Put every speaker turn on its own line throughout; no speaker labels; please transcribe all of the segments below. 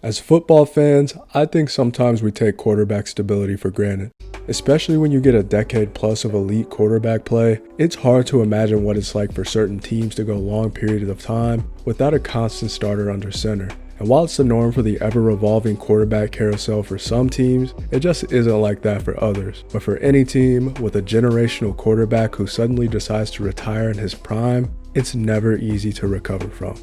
As football fans, I think sometimes we take quarterback stability for granted. Especially when you get a decade plus of elite quarterback play, it's hard to imagine what it's like for certain teams to go long periods of time without a constant starter under center. And while it's the norm for the ever-revolving quarterback carousel for some teams, it just isn't like that for others. But for any team with a generational quarterback who suddenly decides to retire in his prime, it's never easy to recover from.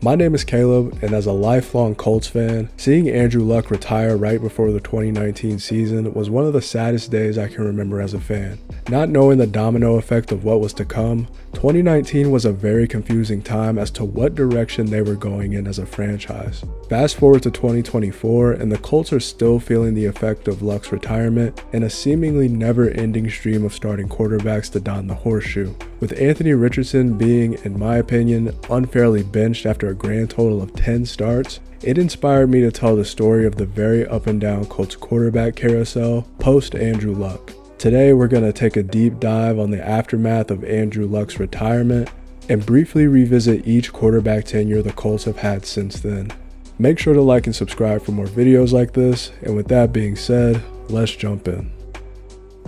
My name is Caleb, and as a lifelong Colts fan, seeing Andrew Luck retire right before the 2019 season was one of the saddest days I can remember as a fan. Not knowing the domino effect of what was to come, 2019 was a very confusing time as to what direction they were going in as a franchise. Fast forward to 2024, and the Colts are still feeling the effect of Luck's retirement and a seemingly never-ending stream of starting quarterbacks to don the horseshoe, with Anthony Richardson being, in my opinion, unfairly benched after a grand total of 10 starts. It inspired me to tell the story of the very up and down Colts quarterback carousel post Andrew Luck. Today we're going to take a deep dive on the aftermath of Andrew Luck's retirement and briefly revisit each quarterback tenure the Colts have had since then. Make sure to like and subscribe for more videos like this, and with that being said, let's jump in.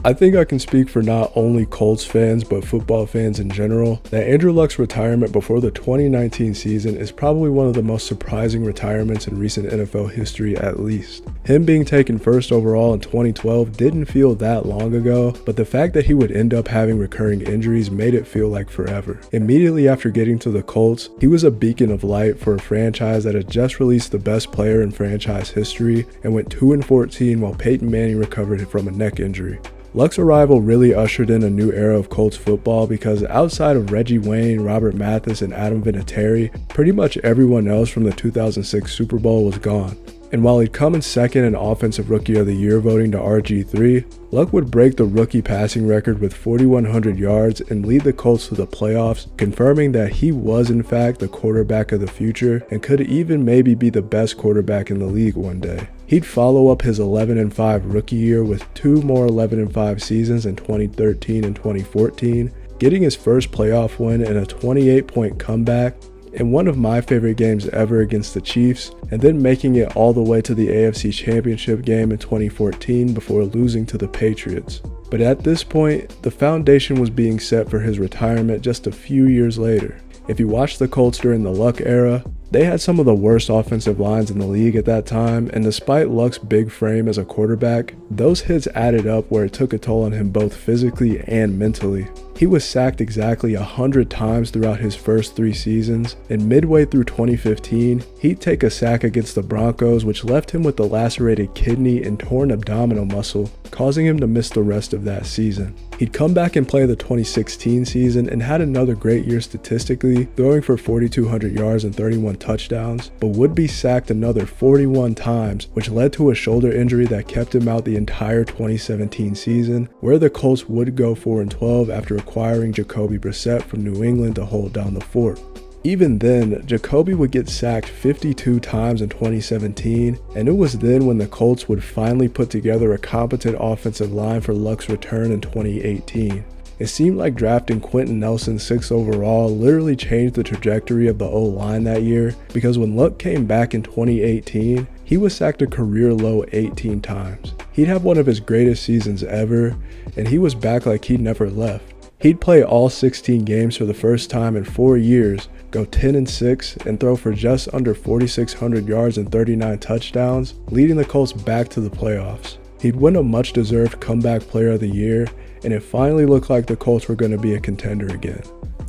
I think I can speak for not only Colts fans but football fans in general that Andrew Luck's retirement before the 2019 season is probably one of the most surprising retirements in recent NFL history, at least. Him being taken first overall in 2012 didn't feel that long ago, but the fact that he would end up having recurring injuries made it feel like forever. Immediately after getting to the Colts, he was a beacon of light for a franchise that had just released the best player in franchise history and went 2-14 while Peyton Manning recovered from a neck injury. Luck's arrival really ushered in a new era of Colts football because outside of Reggie Wayne, Robert Mathis, and Adam Vinatieri, pretty much everyone else from the 2006 Super Bowl was gone. And while he'd come in second in Offensive Rookie of the Year voting to RG3, Luck would break the rookie passing record with 4,100 yards and lead the Colts to the playoffs, confirming that he was in fact the quarterback of the future and could even maybe be the best quarterback in the league one day. He'd follow up his 11-5 rookie year with two more 11-5 seasons in 2013 and 2014, getting his first playoff win in a 28-point comeback in one of my favorite games ever against the Chiefs, and then making it all the way to the AFC Championship game in 2014 before losing to the Patriots. But at this point, the foundation was being set for his retirement just a few years later. If you watched the Colts during the Luck era, they had some of the worst offensive lines in the league at that time, and despite Luck's big frame as a quarterback, those hits added up where it took a toll on him both physically and mentally. He was sacked exactly 100 times throughout his first 3 seasons, and midway through 2015, he'd take a sack against the Broncos, which left him with a lacerated kidney and torn abdominal muscle, causing him to miss the rest of that season. He'd come back and play the 2016 season and had another great year statistically, throwing for 4,200 yards and 31 touchdowns, but would be sacked another 41 times, which led to a shoulder injury that kept him out the entire 2017 season, where the Colts would go 4-12 after acquiring Jacoby Brissett from New England to hold down the fort. Even then, Jacoby would get sacked 52 times in 2017, and it was then when the Colts would finally put together a competent offensive line for Luck's return in 2018. It seemed like drafting Quentin Nelson 6th overall literally changed the trajectory of the O-line that year, because when Luck came back in 2018, he was sacked a career-low 18 times. He'd have one of his greatest seasons ever, and he was back like he'd never left. He'd play all 16 games for the first time in 4 years, go 10-6, and throw for just under 4,600 yards and 39 touchdowns, leading the Colts back to the playoffs. He'd win a much-deserved Comeback Player of the Year, and it finally looked like the Colts were going to be a contender again.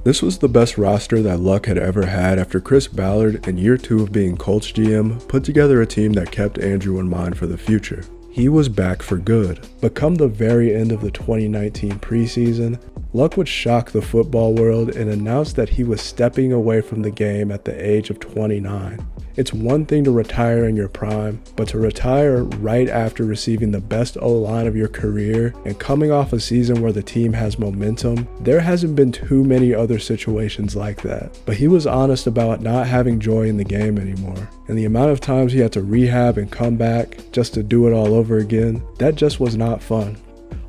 This was the best roster that Luck had ever had after Chris Ballard, in year 2 of being Colts GM, put together a team that kept Andrew in mind for the future. He was back for good. But come the very end of the 2019 preseason, Luck would shock the football world and announce that he was stepping away from the game at the age of 29. It's one thing to retire in your prime, but to retire right after receiving the best O-line of your career and coming off a season where the team has momentum, there hasn't been too many other situations like that. But he was honest about not having joy in the game anymore, and the amount of times he had to rehab and come back just to do it all over again, that just was not fun.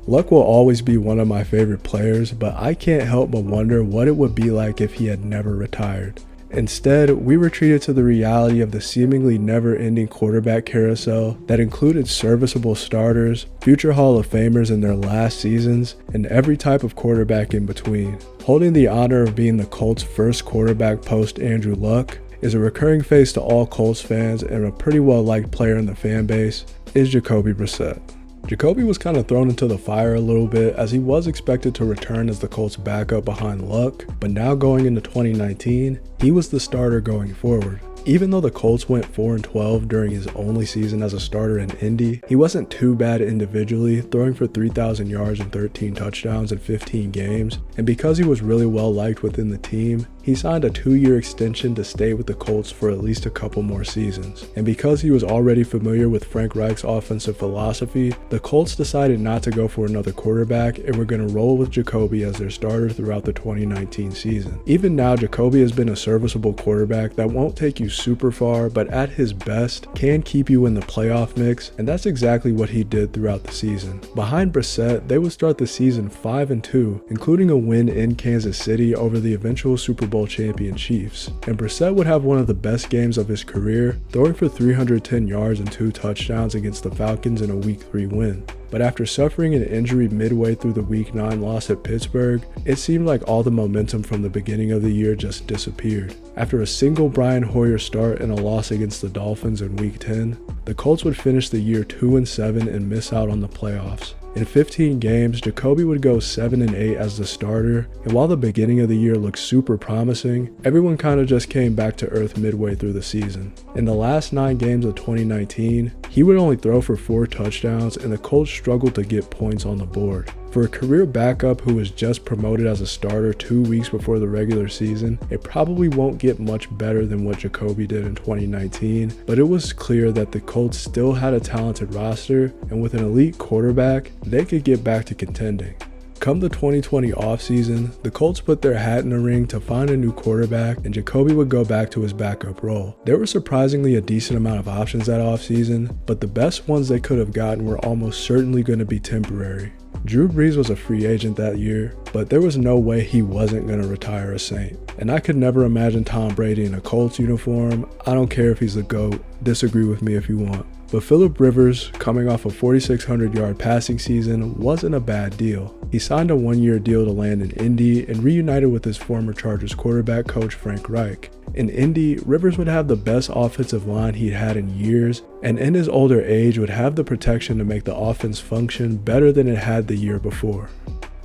Luck will always be one of my favorite players, but I can't help but wonder what it would be like if he had never retired. Instead, we were treated to the reality of the seemingly never-ending quarterback carousel that included serviceable starters, future Hall of Famers in their last seasons, and every type of quarterback in between. Holding the honor of being the Colts' first quarterback post Andrew Luck is a recurring face to all Colts fans and a pretty well-liked player in the fan base is Jacoby Brissett. Jacoby was kind of thrown into the fire a little bit as he was expected to return as the Colts' backup behind Luck, but now going into 2019, he was the starter going forward. Even though the Colts went 4-12 during his only season as a starter in Indy, he wasn't too bad individually, throwing for 3,000 yards and 13 touchdowns in 15 games, and because he was really well liked within the team, he signed a 2-year extension to stay with the Colts for at least a couple more seasons. And because he was already familiar with Frank Reich's offensive philosophy, the Colts decided not to go for another quarterback and were going to roll with Jacoby as their starter throughout the 2019 season. Even now, Jacoby has been a serviceable quarterback that won't take you super far, but at his best can keep you in the playoff mix, and that's exactly what he did throughout the season. Behind Brissett, they would start the season 5-2, including a win in Kansas City over the eventual Super Bowl champion Chiefs. And Brissett would have one of the best games of his career, throwing for 310 yards and 2 touchdowns against the Falcons in a Week 3 win. But after suffering an injury midway through the Week 9 loss at Pittsburgh, it seemed like all the momentum from the beginning of the year just disappeared. After a single Brian Hoyer start and a loss against the Dolphins in Week 10, the Colts would finish the year 2-7 and miss out on the playoffs. In 15 games, Jacoby would go 7-8 as the starter, and while the beginning of the year looked super promising, everyone kind of just came back to earth midway through the season. In the last 9 games of 2019, he would only throw for 4 touchdowns, and the Colts struggled to get points on the board. For a career backup who was just promoted as a starter 2 weeks before the regular season, it probably won't get much better than what Jacoby did in 2019, but it was clear that the Colts still had a talented roster, and with an elite quarterback, they could get back to contending. Come the 2020 offseason, the Colts put their hat in the ring to find a new quarterback, and Jacoby would go back to his backup role. There were surprisingly a decent amount of options that offseason, but the best ones they could have gotten were almost certainly going to be temporary. Drew Brees was a free agent that year, but there was no way he wasn't going to retire a Saint. And I could never imagine Tom Brady in a Colts uniform. I don't care if he's the GOAT, disagree with me if you want. But Phillip Rivers, coming off a 4,600-yard passing season, wasn't a bad deal. He signed a 1-year deal to land in Indy and reunited with his former Chargers quarterback coach Frank Reich. In Indy, Rivers would have the best offensive line he'd had in years, and in his older age would have the protection to make the offense function better than it had the year before.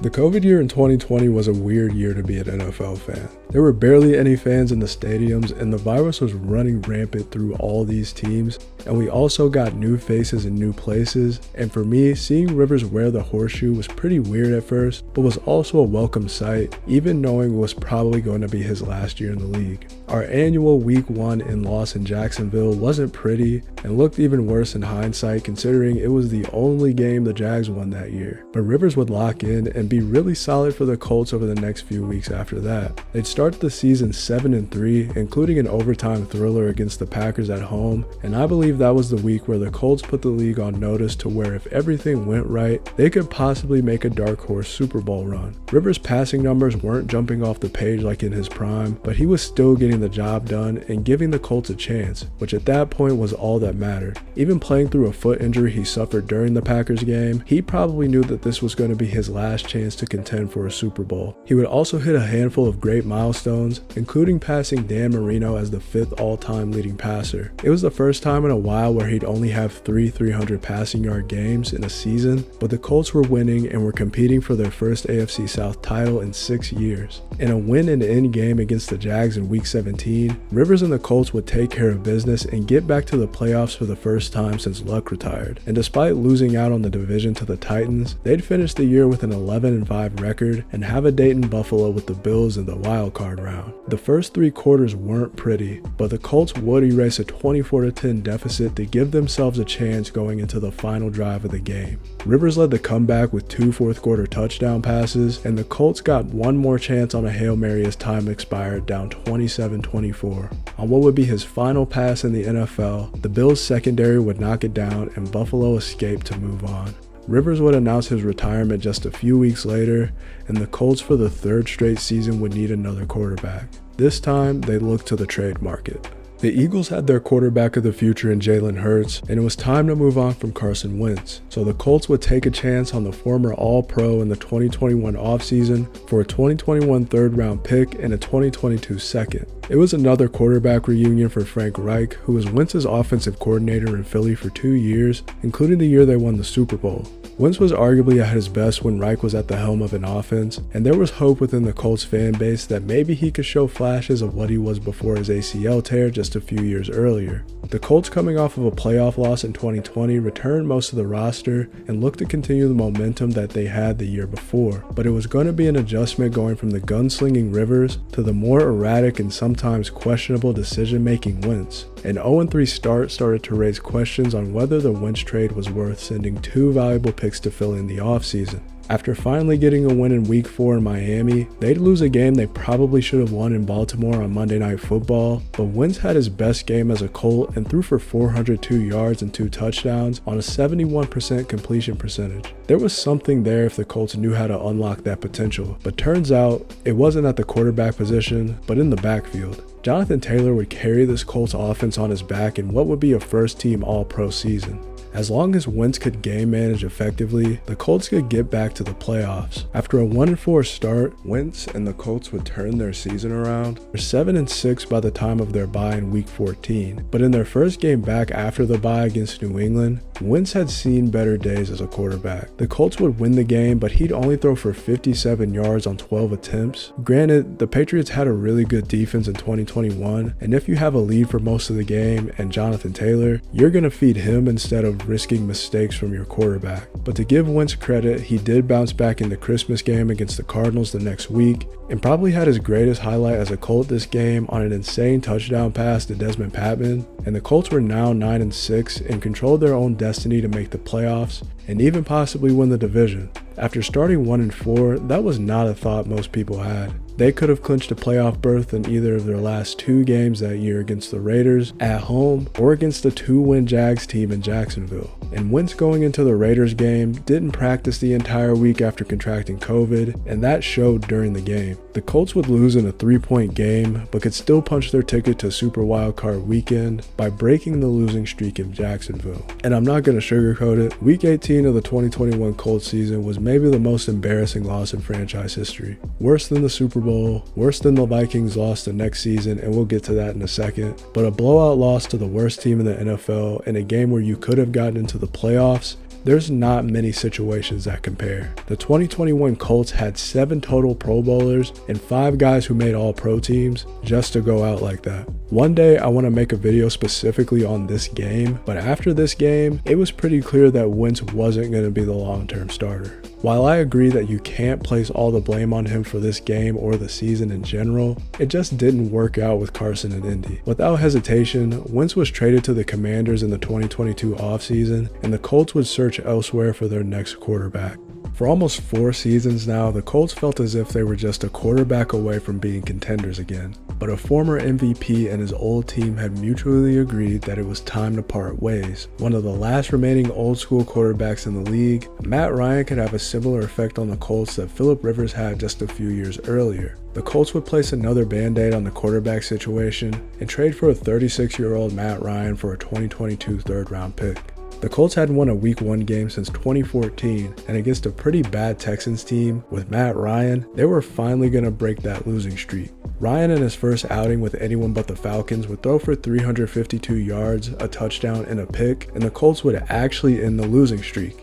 The COVID year in 2020 was a weird year to be an NFL fan. There were barely any fans in the stadiums, and the virus was running rampant through all these teams, and we also got new faces in new places, and for me, seeing Rivers wear the horseshoe was pretty weird at first, but was also a welcome sight, even knowing it was probably going to be his last year in the league. Our annual Week 1 in loss in Jacksonville wasn't pretty, and looked even worse in hindsight considering it was the only game the Jags won that year. But Rivers would lock in and be really solid for the Colts over the next few weeks after that. They'd start the season 7-3, including an overtime thriller against the Packers at home, and I believe that was the week where the Colts put the league on notice to where if everything went right, they could possibly make a dark horse Super Bowl run. Rivers' passing numbers weren't jumping off the page like in his prime, but he was still getting the job done and giving the Colts a chance, which at that point was all that mattered. Even playing through a foot injury he suffered during the Packers game, he probably knew that this was going to be his last chance to contend for a Super Bowl. He would also hit a handful of great milestones, including passing Dan Marino as the 5th all-time leading passer. It was the first time in a while where he'd only have 3 300 passing yard games in a season, but the Colts were winning and were competing for their first AFC South title in 6 years. In a win-and-end game against the Jags in Week 17, Rivers and the Colts would take care of business and get back to the playoffs for the first time since Luck retired. And despite losing out on the division to the Titans, they'd finish the year with an 11-5 record and have a date in Buffalo with the Bills in the wild card round. The first 3 quarters weren't pretty, but the Colts would erase a 24-10 deficit to give themselves a chance going into the final drive of the game. Rivers led the comeback with 2 fourth-quarter touchdown passes, and the Colts got one more chance on a Hail Mary as time expired, down 27-24. On what would be his final pass in the NFL, the Bills' secondary would knock it down and Buffalo escaped to move on. Rivers would announce his retirement just a few weeks later, and the Colts for the third straight season would need another quarterback. This time, they looked to the trade market. The Eagles had their quarterback of the future in Jalen Hurts, and it was time to move on from Carson Wentz. So the Colts would take a chance on the former All-Pro in the 2021 offseason for a 2021 third-round pick and a 2022 second. It was another quarterback reunion for Frank Reich, who was Wentz's offensive coordinator in Philly for 2 years, including the year they won the Super Bowl. Wentz was arguably at his best when Reich was at the helm of an offense, and there was hope within the Colts fan base that maybe he could show flashes of what he was before his ACL tear just a few years earlier. The Colts, coming off of a playoff loss in 2020, returned most of the roster and looked to continue the momentum that they had the year before, but it was going to be an adjustment going from the gunslinging Rivers to the more erratic and sometimes questionable decision-making Wentz. An 0-3 start started to raise questions on whether the Wentz trade was worth sending 2 valuable picks to fill in the offseason. After finally getting a win in Week 4 in Miami, they'd lose a game they probably should have won in Baltimore on Monday Night Football, but Wentz had his best game as a Colt and threw for 402 yards and 2 touchdowns on a 71% completion percentage. There was something there if the Colts knew how to unlock that potential, but turns out it wasn't at the quarterback position, but in the backfield. Jonathan Taylor would carry this Colts offense on his back in what would be a first-team All-Pro season. As long as Wentz could game manage effectively, the Colts could get back to the playoffs. After a 1-4 start, Wentz and the Colts would turn their season around. They're 7-6 by the time of their bye in Week 14, but in their first game back after the bye against New England, Wentz had seen better days as a quarterback. The Colts would win the game, but he'd only throw for 57 yards on 12 attempts. Granted, the Patriots had a really good defense in 2021, and if you have a lead for most of the game and Jonathan Taylor, you're going to feed him instead of risking mistakes from your quarterback. But to give Wentz credit, he did bounce back in the Christmas game against the Cardinals the next week, and probably had his greatest highlight as a Colt this game on an insane touchdown pass to Desmond Patman, and the Colts were now 9-6 and controlled their own destiny to make the playoffs and even possibly win the division. After starting 1-4, that was not a thought most people had. They could have clinched a playoff berth in either of their last 2 games that year against the Raiders at home or against the 2-win Jags team in Jacksonville. And Wentz, going into the Raiders game, didn't practice the entire week after contracting COVID, and that showed during the game. The Colts would lose in a 3-point game, but could still punch their ticket to Super Wildcard Weekend by breaking the losing streak in Jacksonville. And I'm not going to sugarcoat it, Week 18 of the 2021 Colts season was maybe the most embarrassing loss in franchise history. Worse than the Super Bowl, worse than the Vikings loss the next season, and we'll get to that in a second, but a blowout loss to the worst team in the NFL in a game where you could have gotten into the playoffs. There's not many situations that compare. The 2021 Colts had 7 total Pro Bowlers and 5 guys who made All-Pro teams just to go out like that. One day I want to make a video specifically on this game, but after this game, it was pretty clear that Wentz wasn't going to be the long-term starter. While I agree that you can't place all the blame on him for this game or the season in general, it just didn't work out with Carson and Indy. Without hesitation, Wentz was traded to the Commanders in the 2022 offseason, and the Colts would search elsewhere for their next quarterback. For almost 4 seasons now, the Colts felt as if they were just a quarterback away from being contenders again. But a former MVP and his old team had mutually agreed that it was time to part ways. One of the last remaining old school quarterbacks in the league, Matt Ryan could have a similar effect on the Colts that Philip Rivers had just a few years earlier. The Colts would place another band-aid on the quarterback situation and trade for a 36-year-old Matt Ryan for a 2022 third-round pick. The Colts hadn't won a Week 1 game since 2014, and against a pretty bad Texans team with Matt Ryan, they were finally going to break that losing streak. Ryan, in his first outing with anyone but the Falcons, would throw for 352 yards, a touchdown, and a pick, and the Colts would actually end the losing streak.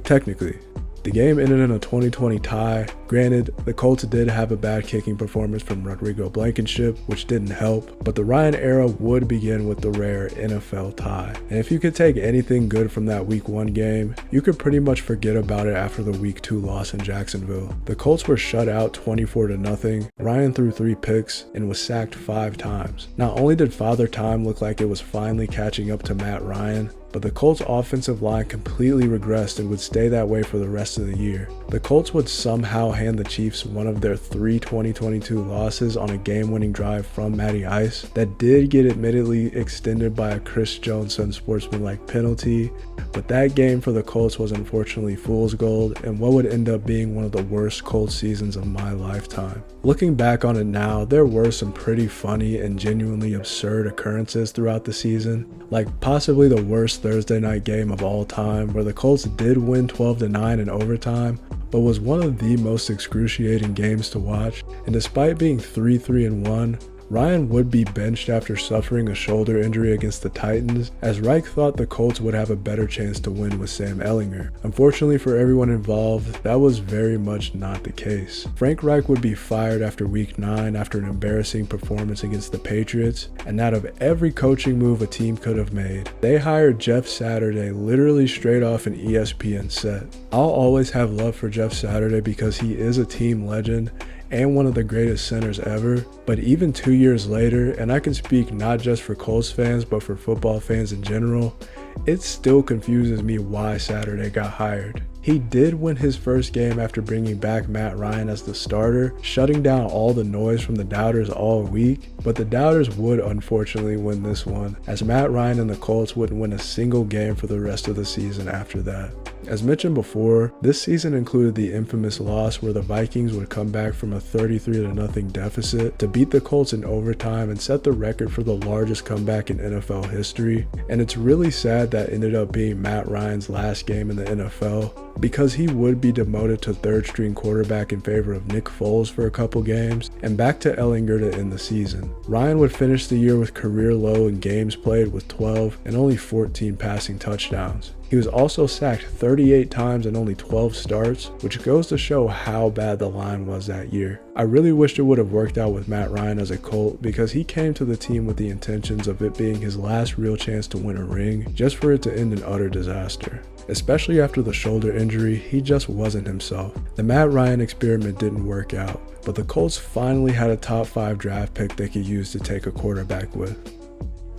Technically. The game ended in a 20-20 tie. Granted, the Colts did have a bad kicking performance from Rodrigo Blankenship, which didn't help, but the Ryan era would begin with the rare NFL tie. And if you could take anything good from that Week 1 game, you could pretty much forget about it after the Week 2 loss in Jacksonville. The Colts were shut out 24-0. Ryan threw 3 picks and was sacked 5 times. Not only did Father Time look like it was finally catching up to Matt Ryan, but the Colts' offensive line completely regressed and would stay that way for the rest of the year. The Colts would somehow hand the Chiefs one of their 3 2022 losses on a game-winning drive from Matty Ice that did get admittedly extended by a Chris Jones unsportsmanlike penalty, but that game for the Colts was unfortunately fool's gold and what would end up being one of the worst Colts seasons of my lifetime. Looking back on it now, there were some pretty funny and genuinely absurd occurrences throughout the season, like possibly the worst Thursday night game of all time where the Colts did win 12-9 in overtime, but was one of the most excruciating games to watch, and despite being 3-1, Ryan would be benched after suffering a shoulder injury against the Titans, as Reich thought the Colts would have a better chance to win with Sam Ehlinger. Unfortunately for everyone involved, that was very much not the case. Frank Reich would be fired after Week 9 after an embarrassing performance against the Patriots, and out of every coaching move a team could have made, they hired Jeff Saturday literally straight off an ESPN set. I'll always have love for Jeff Saturday because he is a team legend and one of the greatest centers ever, but even 2 years later, and I can speak not just for Colts fans but for football fans in general, it still confuses me why Saturday got hired. He did win his first game after bringing back Matt Ryan as the starter, shutting down all the noise from the doubters all week, but the doubters would unfortunately win this one, as Matt Ryan and the Colts wouldn't win a single game for the rest of the season after that. As mentioned before, this season included the infamous loss where the Vikings would come back from a 33-0 deficit to beat the Colts in overtime and set the record for the largest comeback in NFL history, and it's really sad that ended up being Matt Ryan's last game in the NFL, because he would be demoted to third-string quarterback in favor of Nick Foles for a couple games, and back to Ehlinger to end the season. Ryan would finish the year with career low in games played with 12 and only 14 passing touchdowns. He was also sacked 38 times in only 12 starts, which goes to show how bad the line was that year. I really wished it would have worked out with Matt Ryan as a Colt because he came to the team with the intentions of it being his last real chance to win a ring, just for it to end in utter disaster. Especially after the shoulder injury, he just wasn't himself. The Matt Ryan experiment didn't work out, but the Colts finally had a top 5 draft pick they could use to take a quarterback with.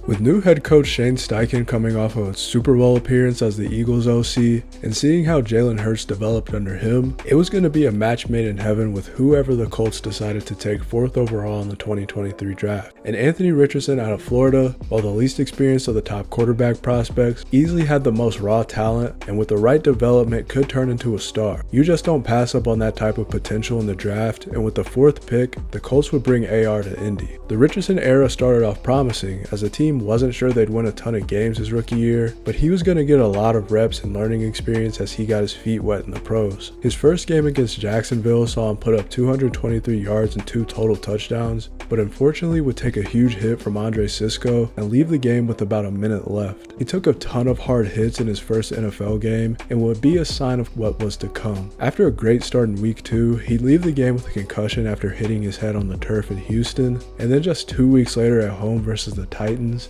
With new head coach Shane Steichen coming off of a Super Bowl appearance as the Eagles OC, and seeing how Jalen Hurts developed under him, it was going to be a match made in heaven with whoever the Colts decided to take 4th overall in the 2023 draft. And Anthony Richardson out of Florida, while the least experienced of the top quarterback prospects, easily had the most raw talent, and with the right development could turn into a star. You just don't pass up on that type of potential in the draft, and with the 4th pick, the Colts would bring AR to Indy. The Richardson era started off promising, as the team wasn't sure they'd win a ton of games his rookie year, but he was going to get a lot of reps and learning experience as he got his feet wet in the pros. His first game against Jacksonville saw him put up 223 yards and 2 total touchdowns, but unfortunately would take a huge hit from Andre Sisco and leave the game with about a minute left. He took a ton of hard hits in his first NFL game and would be a sign of what was to come. After a great start in week 2, he'd leave the game with a concussion after hitting his head on the turf in Houston, and then just 2 weeks later at home versus the Titans,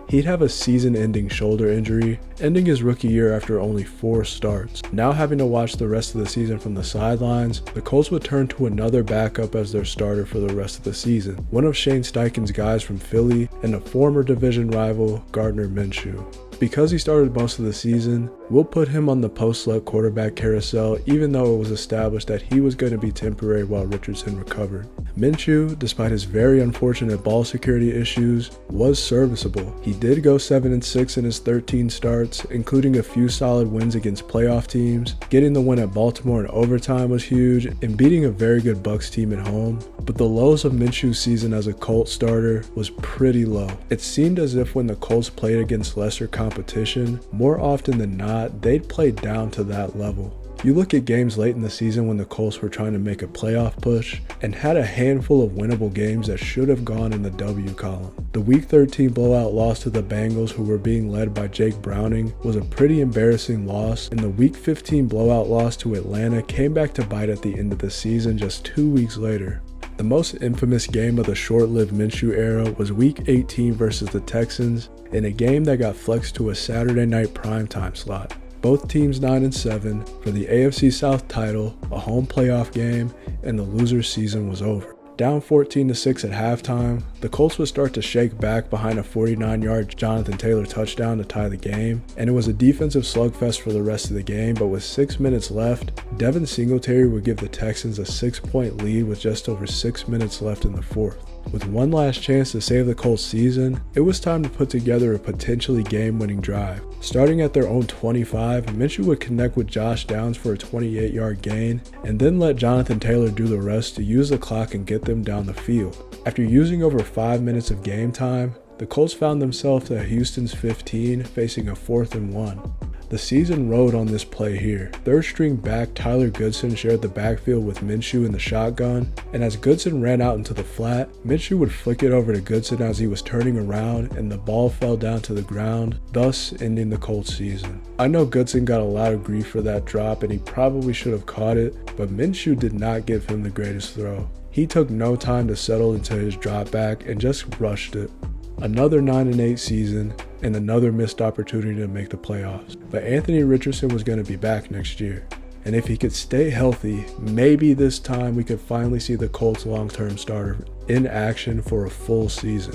he'd have a season-ending shoulder injury, ending his rookie year after only 4 starts. Now having to watch the rest of the season from the sidelines, the Colts would turn to another backup as their starter for the rest of the season, one of Shane Steichen's guys from Philly and a former division rival, Gardner Minshew. Because he started most of the season, we'll put him on the post-select quarterback carousel even though it was established that he was going to be temporary while Richardson recovered. Minshew, despite his very unfortunate ball security issues, was serviceable. He did go 7-6 in his 13 starts, including a few solid wins against playoff teams. Getting the win at Baltimore in overtime was huge, and beating a very good Bucs team at home. But the lows of Minshew's season as a Colts starter was pretty low. It seemed as if when the Colts played against lesser competition, more often than not, they'd play down to that level. You look at games late in the season when the Colts were trying to make a playoff push and had a handful of winnable games that should have gone in the W column. The Week 13 blowout loss to the Bengals, who were being led by Jake Browning, was a pretty embarrassing loss, and the Week 15 blowout loss to Atlanta came back to bite at the end of the season just 2 weeks later. The most infamous game of the short-lived Minshew era was Week 18 versus the Texans, in a game that got flexed to a Saturday night primetime slot. Both teams 9-7 for the AFC South title, a home playoff game, and the loser's season was over. Down 14-6 at halftime, the Colts would start to shake back behind a 49-yard Jonathan Taylor touchdown to tie the game, and it was a defensive slugfest for the rest of the game, but with 6 minutes left, Devin Singletary would give the Texans a 6-point lead with just over 6 minutes left in the fourth. With one last chance to save the Colts season, it was time to put together a potentially game-winning drive. Starting at their own 25, Minshew would connect with Josh Downs for a 28-yard gain, and then let Jonathan Taylor do the rest to use the clock and get them down the field. After using over 5 minutes of game time, the Colts found themselves at Houston's 15, facing a 4th and 1. The season rode on this play here. Third string back Tyler Goodson shared the backfield with Minshew in the shotgun, and as Goodson ran out into the flat, Minshew would flick it over to Goodson as he was turning around and the ball fell down to the ground, thus ending the Colts season. I know Goodson got a lot of grief for that drop and he probably should have caught it, but Minshew did not give him the greatest throw. He took no time to settle into his drop back and just rushed it. Another 9-8 season, and another missed opportunity to make the playoffs. But Anthony Richardson was going to be back next year. And if he could stay healthy, maybe this time we could finally see the Colts' long-term starter in action for a full season.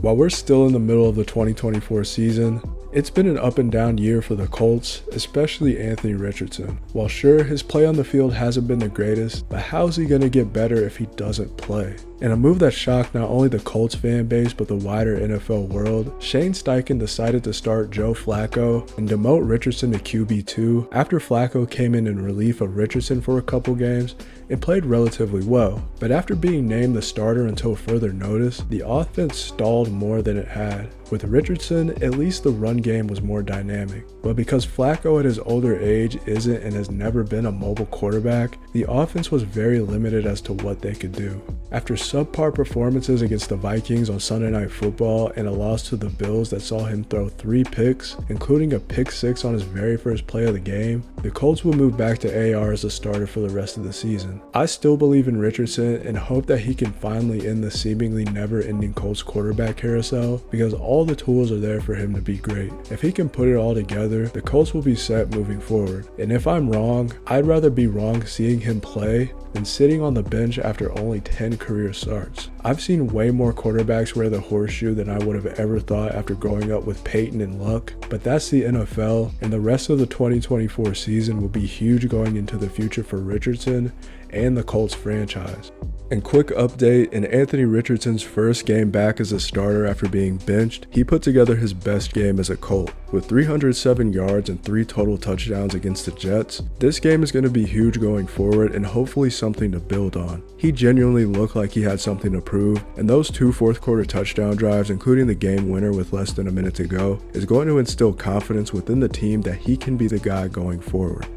While we're still in the middle of the 2024 season, it's been an up and down year for the Colts, especially Anthony Richardson. While sure, his play on the field hasn't been the greatest, but how's he going to get better if he doesn't play? In a move that shocked not only the Colts fan base but the wider NFL world, Shane Steichen decided to start Joe Flacco and demote Richardson to QB2 after Flacco came in relief of Richardson for a couple games and played relatively well. But after being named the starter until further notice, the offense stalled more than it had. With Richardson, at least the run game was more dynamic. But because Flacco at his older age isn't and has never been a mobile quarterback, the offense was very limited as to what they could do. After subpar performances against the Vikings on Sunday Night Football and a loss to the Bills that saw him throw 3 picks, including a pick 6 on his very first play of the game, the Colts will move back to AR as a starter for the rest of the season. I still believe in Richardson and hope that he can finally end the seemingly never-ending Colts quarterback carousel because all the tools are there for him to be great. If he can put it all together, the Colts will be set moving forward. And if I'm wrong, I'd rather be wrong seeing him play than sitting on the bench after only 10 career starts. I've seen way more quarterbacks wear the horseshoe than I would have ever thought after growing up with Peyton and Luck, but that's the NFL, and the rest of the 2024 season will be huge going into the future for Richardson and the Colts franchise. And quick update, in Anthony Richardson's first game back as a starter after being benched, he put together his best game as a Colt. With 307 yards and 3 total touchdowns against the Jets, this game is going to be huge going forward and hopefully something to build on. He genuinely looked like he had something to prove, and those 2 fourth-quarter touchdown drives, including the game winner with less than a minute to go, is going to instill confidence within the team that he can be the guy going forward.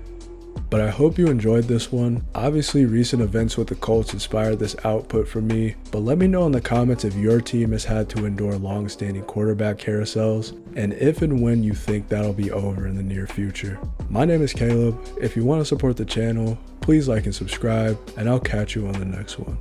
But I hope you enjoyed this one. Obviously, recent events with the Colts inspired this output for me, but let me know in the comments if your team has had to endure long-standing quarterback carousels, and if and when you think that'll be over in the near future. My name is Caleb. If you want to support the channel, please like and subscribe, and I'll catch you on the next one.